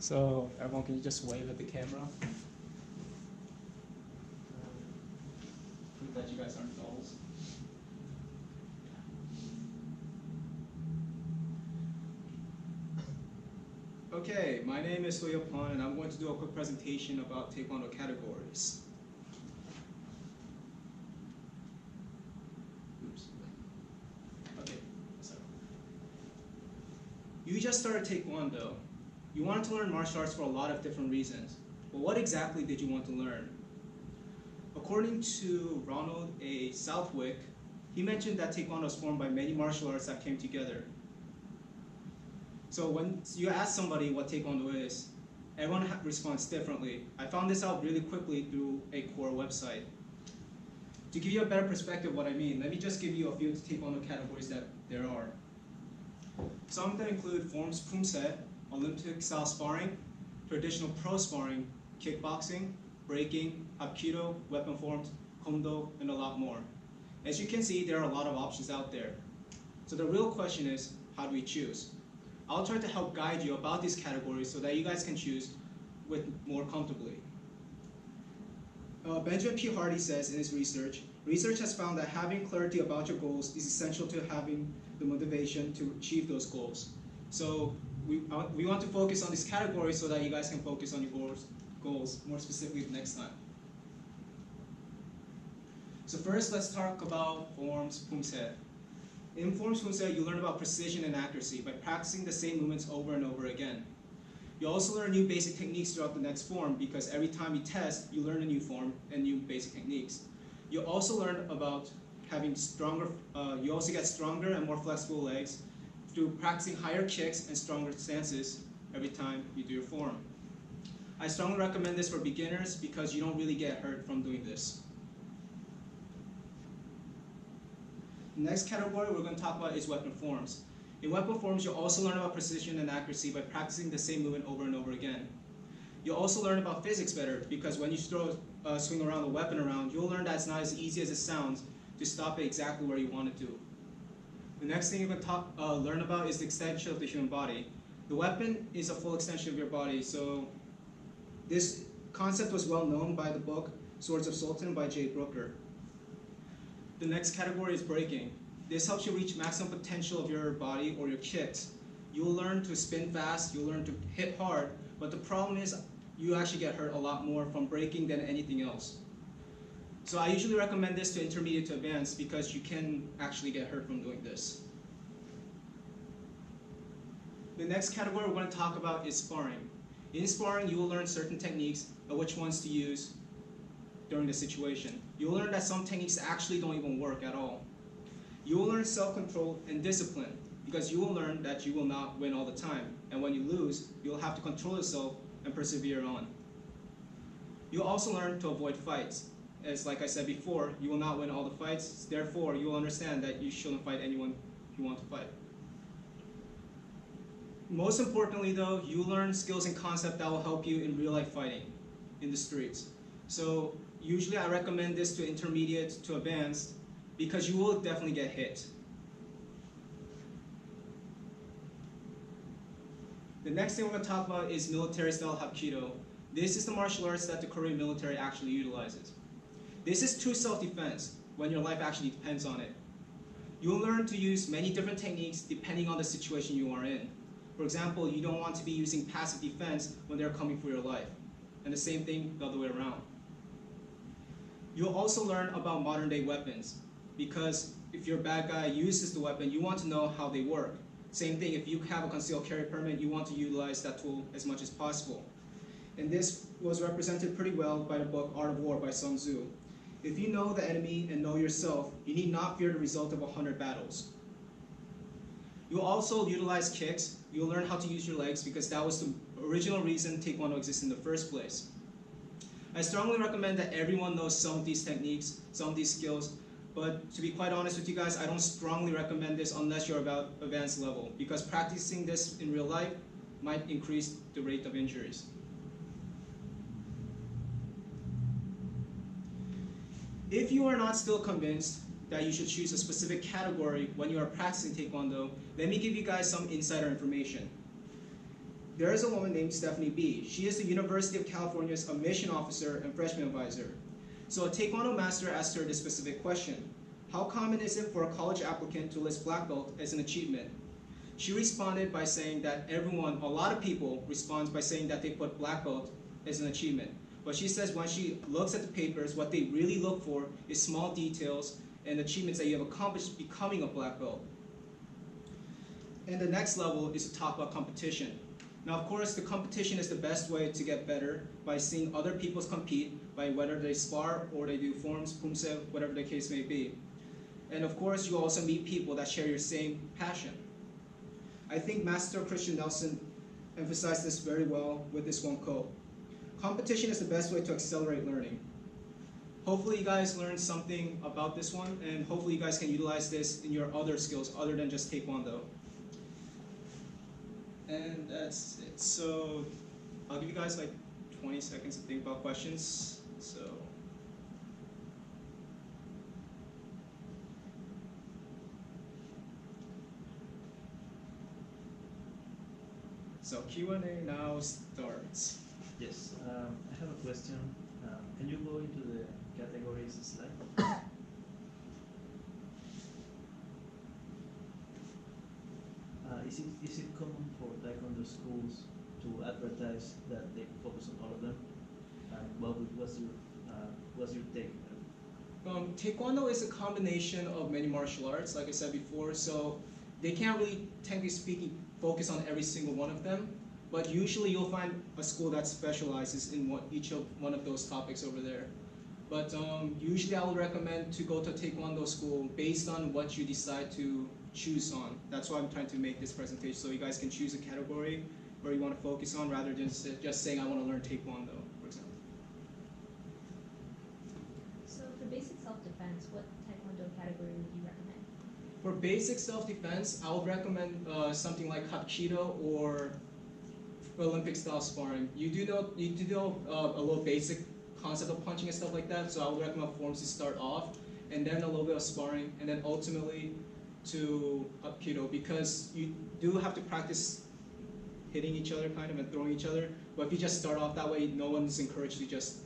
So everyone, can you just wave at the camera? Prove that you guys aren't dolls. Okay, my name is Pan, and I'm going to do a quick presentation about Taekwondo categories. Oops. Okay, sorry. You just started Taekwondo. You wanted to learn martial arts for a lot of different reasons. But what exactly did you want to learn? According to Ronald A. Southwick, he mentioned that Taekwondo is formed by many martial arts that came together. So when you ask somebody what Taekwondo is, everyone responds differently. I found this out really quickly through a core website. To give you a better perspective of what I mean, let me just give you a few Taekwondo categories that there are. Some of them include forms pumse, Olympic style sparring, traditional pro sparring, kickboxing, breaking, hapkido, weapon forms, kondo, and a lot more. As you can see, there are a lot of options out there. So the real question is, how do we choose? I'll try to help guide you about these categories so that you guys can choose with more comfortably. Benjamin P. Hardy says in his research has found that having clarity about your goals is essential to having the motivation to achieve those goals. So we want to focus on these categories so that you guys can focus on your goals more specifically next time. So first, let's talk about forms pumse. In forms pumse, you learn about precision and accuracy by practicing the same movements over and over again. You also learn new basic techniques throughout the next form because every time you test, you learn a new form and new basic techniques. You also learn about having stronger, you also get stronger and more flexible legs through practicing higher kicks and stronger stances every time you do your form. I strongly recommend this for beginners because you don't really get hurt from doing this. The next category we're going to talk about is weapon forms. In weapon forms, you'll also learn about precision and accuracy by practicing the same movement over and over again. You'll also learn about physics better because when you swing around the weapon around, you'll learn that it's not as easy as it sounds to stop it exactly where you want it to. The next thing you're going to learn about is the extension of the human body. The weapon is a full extension of your body, so this concept was well known by the book Swords of Sultan by Jay Brooker. The next category is breaking. This helps you reach maximum potential of your body or your kicks. You'll learn to spin fast, you'll learn to hit hard, but the problem is you actually get hurt a lot more from breaking than anything else. So I usually recommend this to intermediate to advanced because you can actually get hurt from doing this. The next category we're going to talk about is sparring. In sparring, you will learn certain techniques of which ones to use during the situation. You'll learn that some techniques actually don't even work at all. You will learn self-control and discipline because you will learn that you will not win all the time. And when you lose, you'll have to control yourself and persevere on. You'll also learn to avoid fights. As like I said before, you will not win all the fights, therefore you will understand that you shouldn't fight anyone you want to fight. Most importantly though, you learn skills and concepts that will help you in real life fighting in the streets. So usually I recommend this to intermediate to advanced because you will definitely get hit. The next thing we're going to talk about is military style hapkido. This is the martial arts that the Korean military actually utilizes. This is true self-defense when your life actually depends on it. You'll learn to use many different techniques depending on the situation you are in. For example, you don't want to be using passive defense when they're coming for your life. And the same thing the other way around. You'll also learn about modern day weapons because if your bad guy uses the weapon, you want to know how they work. Same thing, if you have a concealed carry permit, you want to utilize that tool as much as possible. And this was represented pretty well by the book Art of War by Sun Tzu. If you know the enemy and know yourself, you need not fear the result of 100 battles. You'll also utilize kicks. You'll learn how to use your legs because that was the original reason Taekwondo exists in the first place. I strongly recommend that everyone knows some of these techniques, some of these skills, but to be quite honest with you guys, I don't strongly recommend this unless you're about advanced level because practicing this in real life might increase the rate of injuries. If you are not still convinced that you should choose a specific category when you are practicing Taekwondo, let me give you guys some insider information. there is a woman named Stephanie B. She is the University of California's admission officer and freshman advisor. So a Taekwondo master asked her this specific question: how common is it for a college applicant to list black belt as an achievement? She responded by saying that a lot of people respond by saying that they put black belt as an achievement. But she says when she looks at the papers, what they really look for is small details and achievements that you have accomplished becoming a black belt. And the next level is to talk about competition. Now, of course, the competition is the best way to get better by seeing other people compete, by whether they spar or they do forms, pumse, whatever the case may be. And of course, you also meet people that share your same passion. I think Master Christian Nelson emphasized this very well with this one quote: competition is the best way to accelerate learning. Hopefully you guys learned something about this one, and hopefully you guys can utilize this in your other skills other than just Taekwondo. And that's it. So I'll give you guys like 20 seconds to think about questions. So Q&A now starts. Yes, I have a question. Can you go into the categories slide? Is it common for Taekwondo schools to advertise that they focus on all of them? What's your take? Taekwondo is a combination of many martial arts, like I said before, so they can't really, technically speaking, focus on every single one of them, but usually you'll find a school that specializes in each of one of those topics over there. But usually I would recommend to go to a Taekwondo school based on what you decide to choose on. That's why I'm trying to make this presentation, so you guys can choose a category where you want to focus on rather than just saying I want to learn Taekwondo, for example. So for basic self-defense, what Taekwondo category would you recommend? For basic self-defense, I would recommend something like Hapkido or Olympic style sparring. You do know a little basic concept of punching and stuff like that, so I would recommend forms to start off, and then a little bit of sparring, and then ultimately to Hapkido, because you do have to practice hitting each other kind of and throwing each other, but if you just start off that way, no one's encouraged to just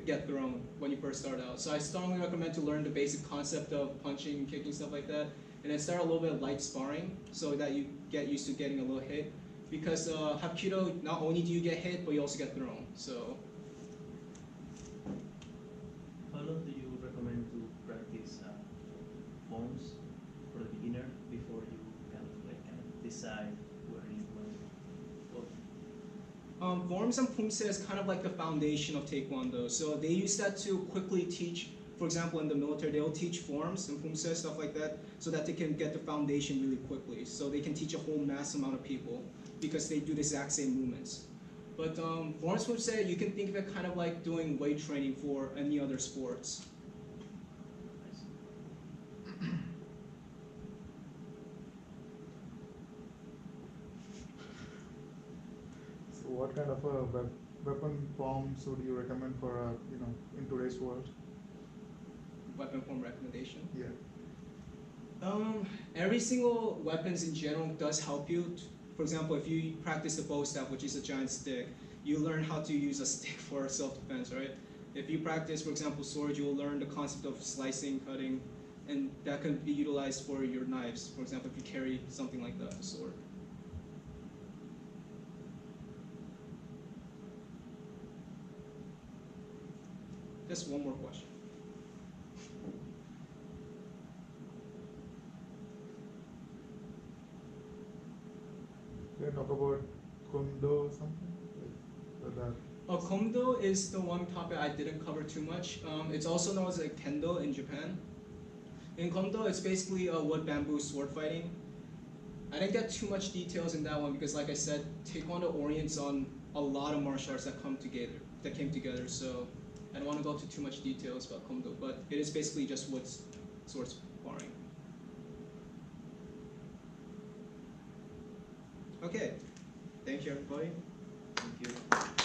get thrown when you first start out. So I strongly recommend to learn the basic concept of punching, kicking, stuff like that, and then start a little bit of light sparring so that you get used to getting a little hit. Because Hapkido, not only do you get hit, but you also get thrown. So. How long do you recommend to practice forms for the beginner before you kind of decide where you want to go? Forms and pumse is kind of like the foundation of Taekwondo. So they use that to quickly teach, for example, in the military, they'll teach forms and pumse, stuff like that, so that they can get the foundation really quickly. So they can teach a whole mass amount of people because they do the exact same movements. But forms pumse, you can think of it kind of like doing weight training for any other sports. What kind of a weapon forms would you recommend for in today's world? Weapon form recommendation? Yeah. Every single weapons in general does help you. For example, if you practice the bow staff, which is a giant stick, you learn how to use a stick for self-defense, right? If you practice, for example, sword, you'll learn the concept of slicing, cutting, and that can be utilized for your knives. For example, if you carry something like that, a sword. Just one more question. Can you talk about Kondo or something? Like that? Kondo is the one topic I didn't cover too much. It's also known as like Kendo in Japan. In Kondo, it's basically a wood bamboo sword fighting. I didn't get too much details in that one because, like I said, Taekwondo orients on a lot of martial arts that came together. So I don't want to go into too much details about Kondo, but it is basically just wood sword sparring. Okay, thank you everybody. Thank you.